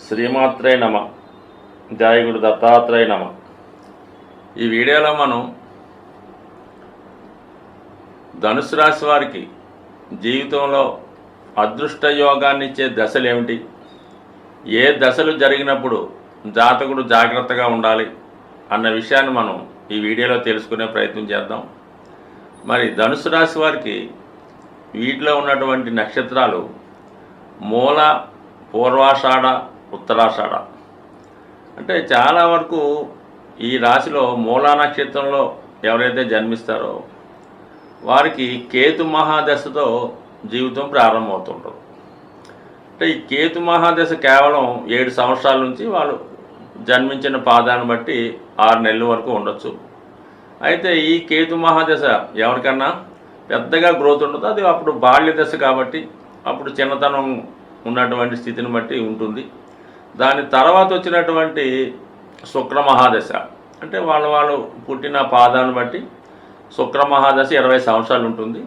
శ్రీమాత్రే నమ. జయ గురు దత్తాత్రేయ నమ. ఈ వీడియోలో మనం ధనుసు రాశి వారికి జీవితంలో అదృష్ట యోగాన్ని ఇచ్చే దశలు ఏమిటి, ఏ దశలు జరిగినప్పుడు జాతకుడు జాగ్రత్తగా ఉండాలి అన్న విషయాన్ని మనం ఈ వీడియోలో తెలుసుకునే ప్రయత్నం చేద్దాం. మరి ధనుసు రాశి వారికి వీటిలో ఉన్నటువంటి నక్షత్రాలు మూల, పూర్వాషాఢ, ఉత్తరాషాఢ. అంటే చాలా వరకు ఈ రాశిలో మూలా నక్షత్రంలో ఎవరైతే జన్మిస్తారో వారికి కేతు మహాదశతో జీవితం ప్రారంభమవుతుంటుంది. అంటే ఈ కేతు మహాదశ కేవలం 7 సంవత్సరాల నుంచి వాళ్ళు జన్మించిన పాదాన్ని బట్టి 6 నెలల వరకు ఉండొచ్చు. అయితే ఈ కేతు మహాదశ ఎవరికన్నా పెద్దగా గ్రోత్ ఉండదు. అది అప్పుడు బాల్య దశ కాబట్టి అప్పుడు చిన్నతనం ఉన్నటువంటి స్థితిని బట్టి ఉంటుంది. దాని తర్వాత వచ్చినటువంటి శుక్ర మహాదశ అంటే వాళ్ళు పుట్టిన పాదాన్ని బట్టి శుక్ర మహాదశ 20 సంవత్సరాలు ఉంటుంది.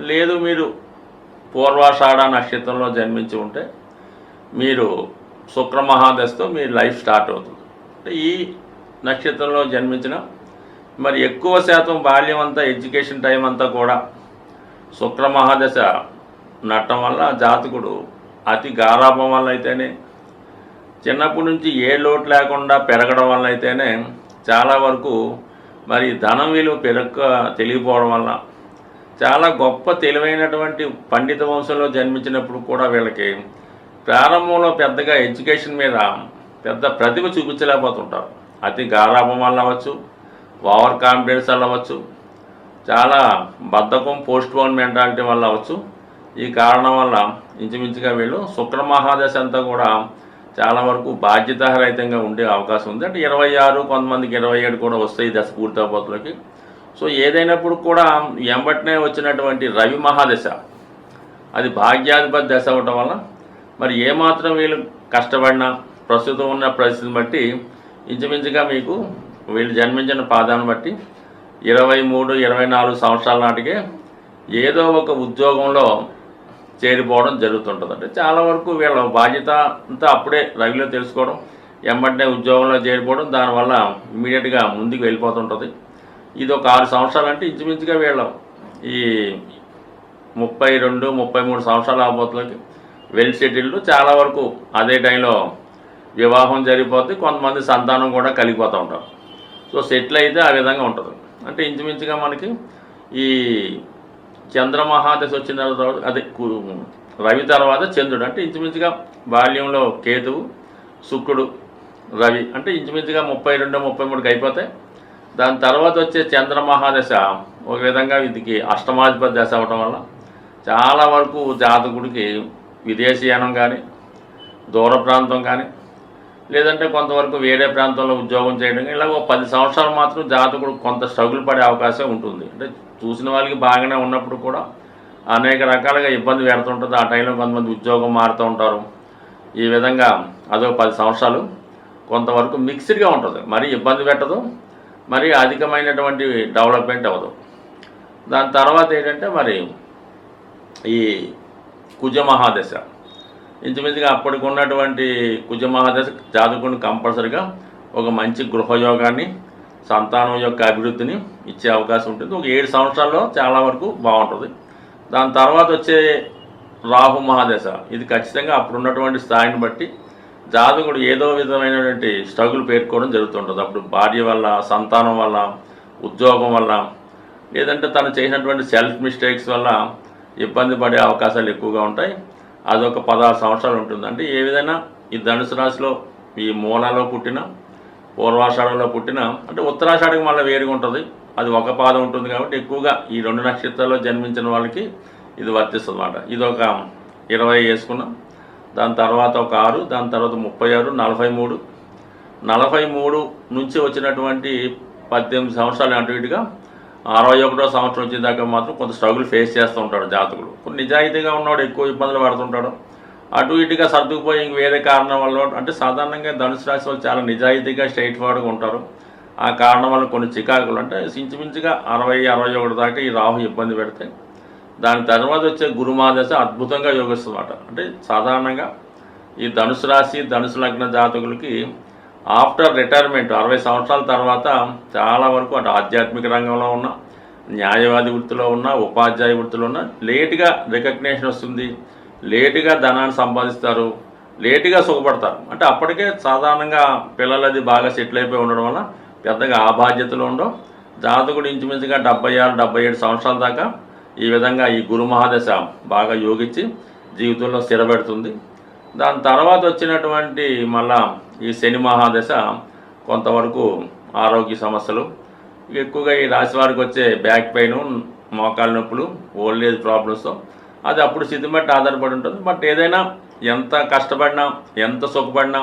లేదు మీరు పూర్వాషాఢ నక్షత్రంలో జన్మించి ఉంటే మీరు శుక్ర మహాదశతో మీ లైఫ్ స్టార్ట్ అవుతుంది. అంటే ఈ నక్షత్రంలో జన్మించిన మరి ఎక్కువ శాతం బాల్యం అంతా, ఎడ్యుకేషన్ టైం అంతా కూడా శుక్ర మహాదశ నట్టం వల్ల జాతకుడు అతి గారాభం వల్ల అయితేనే, చిన్నప్పటి నుంచి ఏ లోటు లేకుండా పెరగడం వల్ల అయితేనే చాలా వరకు మరి ధనం విలువ తెలియపోవడం వల్ల చాలా గొప్ప తెలివైనటువంటి పండిత వంశంలో జన్మించినప్పుడు కూడా వీళ్ళకి ప్రారంభంలో పెద్దగా ఎడ్యుకేషన్ మీద పెద్ద ప్రతిభ చూపించలేకపోతుంటారు. అతి గారాభం వల్ల అవ్వచ్చు, ఓవర్ కాన్ఫిడెన్స్ వల్ల అవ్వచ్చు, చాలా బద్ధకం, పోస్ట్ పోన్ మెంటాలిటీ వల్ల అవ్వచ్చు. ఈ కారణం వల్ల ఇంచుమించుగా వీళ్ళు శుక్ర మహాదశ అంతా కూడా చాలా వరకు బాధ్యతారహితంగా ఉండే అవకాశం ఉంది. అంటే 26, కొంతమందికి 27 కూడా వస్తాయి దశ పూర్తవబోతులకి. సో ఏదైనప్పుడు కూడా ఎంబటినే వచ్చినటువంటి రవి మహాదశ అది భాగ్యాధిపతి దశ అవ్వటం వల్ల మరి ఏమాత్రం వీళ్ళు కష్టపడినా ప్రస్తుతం ఉన్న పరిస్థితిని బట్టి ఇంచుమించుగా మీకు వీళ్ళు జన్మించిన పాదాన్ని బట్టి 23, 24 సంవత్సరాల నాటికే ఏదో ఒక ఉద్యోగంలో చేరిపోవడం జరుగుతుంటుంది. అంటే చాలా వరకు వీళ్ళ బాధ్యత అంతా అప్పుడే రవిలో తెలుసుకోవడం, వెంబటనే ఉద్యోగంలో చేరిపోవడం, దానివల్ల ఇమీడియట్గా ముందుకు వెళ్ళిపోతుంటుంది. ఇది ఒక 6 సంవత్సరాలు అంటే ఇంచుమించుగా వీళ్ళ ఈ 32, 33 సంవత్సరాల ఆబోతులకి వెల్ సెటిల్డ్. చాలా వరకు అదే టైంలో వివాహం జరిగిపోతే కొంతమంది సంతానం కూడా కలిగిపోతూ ఉంటారు. సో సెటిల్ అయితే ఆ విధంగా ఉంటుంది. అంటే ఇంచుమించుగా మనకి ఈ చంద్రమహాదశ వచ్చిన తర్వాత అదే రవి తర్వాత చంద్రుడు. అంటే ఇంచుమించుగా బాల్యంలో కేతువు, శుక్రుడు, రవి అంటే ఇంచుమించుగా 32, 33కి అయిపోతాయి. దాని తర్వాత వచ్చే చంద్రమహాదశ ఒక విధంగా వీటికి అష్టమాధిపతి దశ అవ్వటం వల్ల చాలా వరకు జాతకుడికి విదేశీయానం కానీ, దూర ప్రాంతం కానీ, లేదంటే కొంతవరకు వేరే ప్రాంతంలో ఉద్యోగం చేయడం కానీ, ఇలా 10 సంవత్సరాలు మాత్రం జాతకుడు కొంత స్ట్రగుల్ పడే అవకాశం ఉంటుంది. అంటే చూసిన వాళ్ళకి బాగానే ఉన్నప్పుడు కూడా అనేక రకాలుగా ఇబ్బంది పెడుతుంటుంది. ఆ టైంలో కొంతమంది ఉద్యోగం మారుతూ ఉంటారు. ఈ విధంగా అదో 10 సంవత్సరాలు కొంతవరకు మిక్స్డ్గా ఉంటుంది. మరీ ఇబ్బంది పెట్టదు, మరీ అధికమైనటువంటి డెవలప్మెంట్ అవ్వదు. దాని తర్వాత ఏంటంటే మరి ఈ కుజ మహాదశ ఇంచుమించుగా అప్పటికి ఉన్నటువంటి కుజ మహాదశ జాతకుడిని కంపల్సరిగా ఒక మంచి గృహయోగాన్ని, సంతానం యొక్క అభివృద్ధిని ఇచ్చే అవకాశం ఉంటుంది. ఒక 7 సంవత్సరాల్లో చాలా వరకు బాగుంటుంది. దాని తర్వాత వచ్చే రాహు మహాదశ ఇది ఖచ్చితంగా అప్పుడున్నటువంటి స్థాయిని బట్టి జాతకుడు ఏదో విధమైనటువంటి స్ట్రగుల్ పేర్కోవడం జరుగుతుంటుంది. అప్పుడు భార్య వల్ల, సంతానం వల్ల, ఉద్యోగం వల్ల, లేదంటే తను చేసినటువంటి సెల్ఫ్ మిస్టేక్స్ వల్ల ఇబ్బంది పడే అవకాశాలు ఎక్కువగా ఉంటాయి. అదొక 16 సంవత్సరాలు ఉంటుంది. అంటే ఏ విధంగా ఈ ధనుసు రాశిలో ఈ మూలలో పుట్టిన, పూర్వాషాఢంలో పుట్టిన, అంటే ఉత్తరాషాఢకి మళ్ళీ వేరుగా ఉంటుంది. అది ఒక పాదం ఉంటుంది కాబట్టి ఎక్కువగా ఈ 2 నక్షత్రాల్లో జన్మించిన వాళ్ళకి ఇది వర్తిస్తుంది అన్నమాట. ఇది ఒక 20 వేసుకున్నాం. దాని తర్వాత ఒక 6, దాని తర్వాత 36, 43, 43 నుంచి వచ్చినటువంటి 18 సంవత్సరాలు అటు ఇటుగా 61వ సంవత్సరం వచ్చేదాకా మాత్రం కొంత స్ట్రగుల్ ఫేస్ చేస్తూ ఉంటాడు జాతకుడు. కొన్ని నిజాయితీగా ఉన్నవాడు ఎక్కువ ఇబ్బందులు పడుతుంటాడు. అటు ఇటుగా సర్దుకుపోయి ఇంక వేరే కారణం వల్ల, అంటే సాధారణంగా ధనుసు రాశి వాళ్ళు చాలా నిజాయితీగా స్ట్రైట్ ఫార్వర్డ్గా ఉంటారు. ఆ కారణం వల్ల కొన్ని చికాకులు అంటే ఇంచుమించుగా 60, 61 దాకా ఈ రాహు ఇబ్బంది పెడతాయి. దాని తర్వాత వచ్చే గురుమాదశ అద్భుతంగా యోగిస్తుందన్నమాట. అంటే సాధారణంగా ఈ ధనుసు రాశి ధనుసు లగ్న జాతకులకి ఆఫ్టర్ రిటైర్మెంట్ 60 సంవత్సరాల తర్వాత చాలా వరకు అటు ఆధ్యాత్మిక రంగంలో ఉన్న, న్యాయవాది వృత్తిలో ఉన్న, ఉపాధ్యాయ వృత్తిలో ఉన్న లేటుగా రికగ్నేషన్ వస్తుంది, లేటుగా ధనాన్ని సంపాదిస్తారు, లేటుగా సుఖపడతారు. అంటే అప్పటికే సాధారణంగా పిల్లలది బాగా సెటిల్ అయిపోయి ఉండడం వల్ల పెద్దగా ఆ బాధ్యతలు ఉండవు. జాతకుడు ఇంచుమించుగా 76-77 సంవత్సరాల దాకా ఈ విధంగా ఈ గురు మహాదశ బాగా యోగించి జీవితంలో స్థిరపెడుతుంది. దాని తర్వాత వచ్చినటువంటి మళ్ళా ఈ శని మహాదశ కొంతవరకు ఆరోగ్య సమస్యలు, ఎక్కువగా ఈ రాశి వారికి వచ్చే బ్యాక్ పెయిన్, మోకాళ్ళ నొప్పులు, ఓల్డ్ ఏజ్ ప్రాబ్లమ్స్, అది అప్పుడు స్థితి బట్టి ఆధారపడి ఉంటుంది. బట్ ఏదైనా ఎంత కష్టపడినా ఎంత సుఖపడినా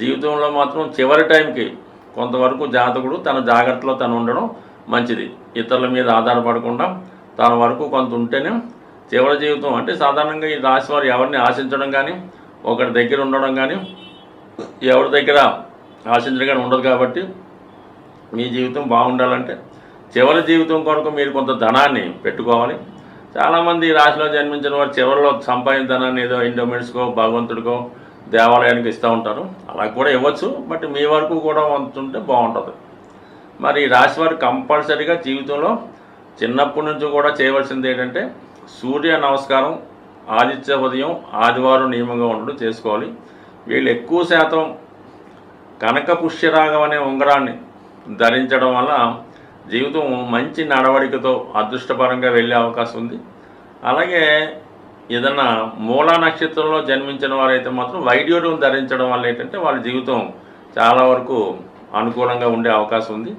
జీవితంలో మాత్రం చివరి టైంకి కొంతవరకు జాతకుడు తన జాగ్రత్తలో తను ఉండడం మంచిది. ఇతరుల మీద ఆధారపడకుండా తన వరకు కొంత ఉంటేనే చివరి జీవితం. అంటే సాధారణంగా ఈ రాశి వారు ఎవరిని ఆశించడం కానీ, ఒకరి దగ్గర ఉండడం కానీ, ఎవరి దగ్గర ఆశించడం కానీ ఉండదు. కాబట్టి మీ జీవితం బాగుండాలంటే చివరి జీవితం కొరకు మీరు కొంత ధనాన్ని పెట్టుకోవాలి. చాలామంది ఈ రాశిలో జన్మించిన వారు చివరిలో సంపాదించిన ధనాన్ని ఏదో ఎండోమెంట్స్కో, భగవంతుడికో, దేవాలయానికి ఇస్తూ ఉంటారు. అలా కూడా ఇవ్వచ్చు, బట్ మీ వరకు కూడా ఉంటుంటే బాగుంటుంది. మరి ఈ రాశి వారు కంపల్సరీగా జీవితంలో చిన్నప్పటి నుంచి కూడా చేయవలసింది ఏంటంటే సూర్య నమస్కారం, ఆదిత్య ఉదయం, ఆదివారం నియమంగా ఉండడం చేసుకోవాలి. వీళ్ళు ఎక్కువ శాతం కనక పుష్యరాగం అనే ఉంగరాన్ని ధరించడం వల్ల జీవితం మంచి నడవడికతో అదృష్టపరంగా వెళ్ళే అవకాశం ఉంది. అలాగే ఏదన్నా మూలా నక్షత్రంలో జన్మించిన వారైతే మాత్రం వైడ్యూర్యం ధరించడం వల్ల ఏంటంటే వాళ్ళ జీవితం చాలా వరకు అనుకూలంగా ఉండే అవకాశం ఉంది.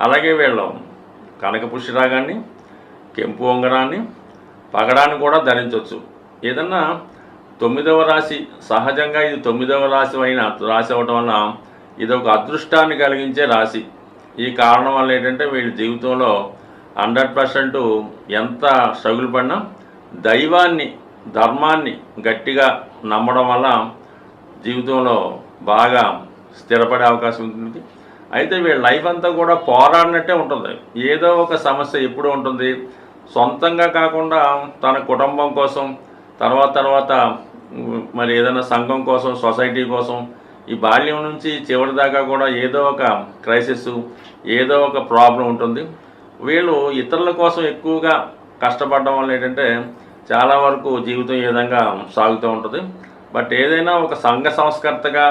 అలాగే వీళ్ళు కనక పుష్యరాగాన్ని, కెంపు ఉంగరాన్ని, పగడాన్ని కూడా ధరించవచ్చు. ఏదన్నా 9వ రాశి, సహజంగా ఇది 9వ రాశి రాశి అవ్వటం వల్ల ఇది ఒక అదృష్టాన్ని కలిగించే రాశి. ఈ కారణం వల్ల ఏంటంటే వీళ్ళ జీవితంలో 100% ఎంత స్ట్రగుల్ పడినా దైవాన్ని, ధర్మాన్ని గట్టిగా నమ్మడం వల్ల జీవితంలో బాగా స్థిరపడే అవకాశం ఉంటుంది. అయితే వీళ్ళ లైఫ్ అంతా కూడా పోరాడినట్టే ఉంటుంది. ఏదో ఒక సమస్య ఎప్పుడూ ఉంటుంది. సొంతంగా కాకుండా తన కుటుంబం కోసం, తర్వాత మరి ఏదైనా సంఘం కోసం, సొసైటీ కోసం, ఈ బాల్యం నుంచి చివరి దాకా కూడా ఏదో ఒక క్రైసిస్, ఏదో ఒక ప్రాబ్లం ఉంటుంది. వీళ్ళు ఇతరుల కోసం ఎక్కువగా కష్టపడడం వల్ల ఏంటంటే చాలా వరకు జీవితం ఈ విధంగా సాగుతూ ఉంటుంది. బట్ ఏదైనా ఒక సంఘ సంస్కర్తగా,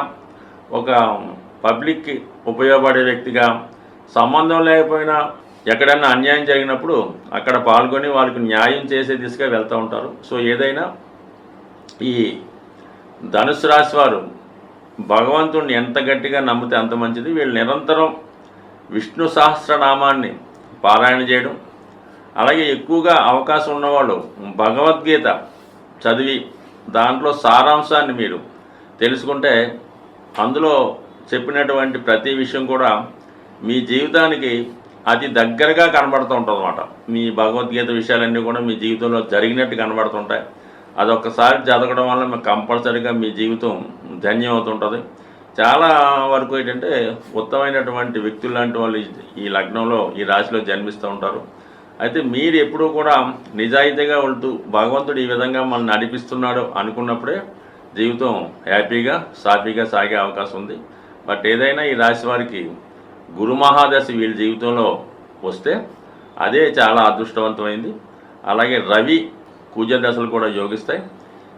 ఒక పబ్లిక్కి ఉపయోగపడే వ్యక్తిగా, సంబంధం లేకపోయినా ఎక్కడైనా అన్యాయం జరిగినప్పుడు అక్కడ పాల్గొని వాళ్ళకి న్యాయం చేసే దిశగా వెళ్తూ ఉంటారు. సో ఏదైనా ఈ ధనుసు రాశి వారు భగవంతుడిని ఎంత గట్టిగా నమ్మితే అంత మంచిది. వీళ్ళు నిరంతరం విష్ణు సహస్రనామాన్ని పారాయణ చేయడం, అలాగే ఎక్కువగా అవకాశం ఉన్నవాళ్ళు భగవద్గీత చదివి దాంట్లో సారాంశాన్ని మీరు తెలుసుకుంటే అందులో చెప్పినటువంటి ప్రతి విషయం కూడా మీ జీవితానికి అతి దగ్గరగా కనబడుతూ ఉంటుంది అన్నమాట. మీ భగవద్గీత విషయాలన్నీ కూడా మీ జీవితంలో జరిగినట్టు కనబడుతుంటాయి. అదొక్కసారి చదవడం వల్ల మీకు కంపల్సరీగా మీ జీవితం ధన్యం అవుతుంటుంది. చాలా వరకు ఏంటంటే ఉత్తమైనటువంటి వ్యక్తులు లాంటి వాళ్ళు ఈ లగ్నంలో, ఈ రాశిలో జన్మిస్తూ ఉంటారు. అయితే మీరు ఎప్పుడూ కూడా నిజాయితీగా వెళ్తూ భగవంతుడు ఈ విధంగా మనల్ని నడిపిస్తున్నాడు అనుకున్నప్పుడే జీవితం హ్యాపీగా, సాఫీగా సాగే అవకాశం ఉంది. బట్ ఏదైనా ఈ రాశి వారికి గురు మహాదశ వీళ్ళ జీవితంలో వస్తే అదే చాలా అదృష్టవంతమైంది. అలాగే రవి కుజ దశలు కూడా యోగిస్తాయి.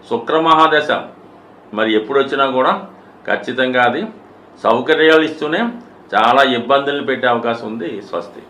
శుక్ర మహాదశ మరి ఎప్పుడు వచ్చినా కూడా ఖచ్చితంగా అది సౌకర్యాలు ఇస్తూనే చాలా ఇబ్బందులు పెట్టే అవకాశం ఉంది. స్వస్తి.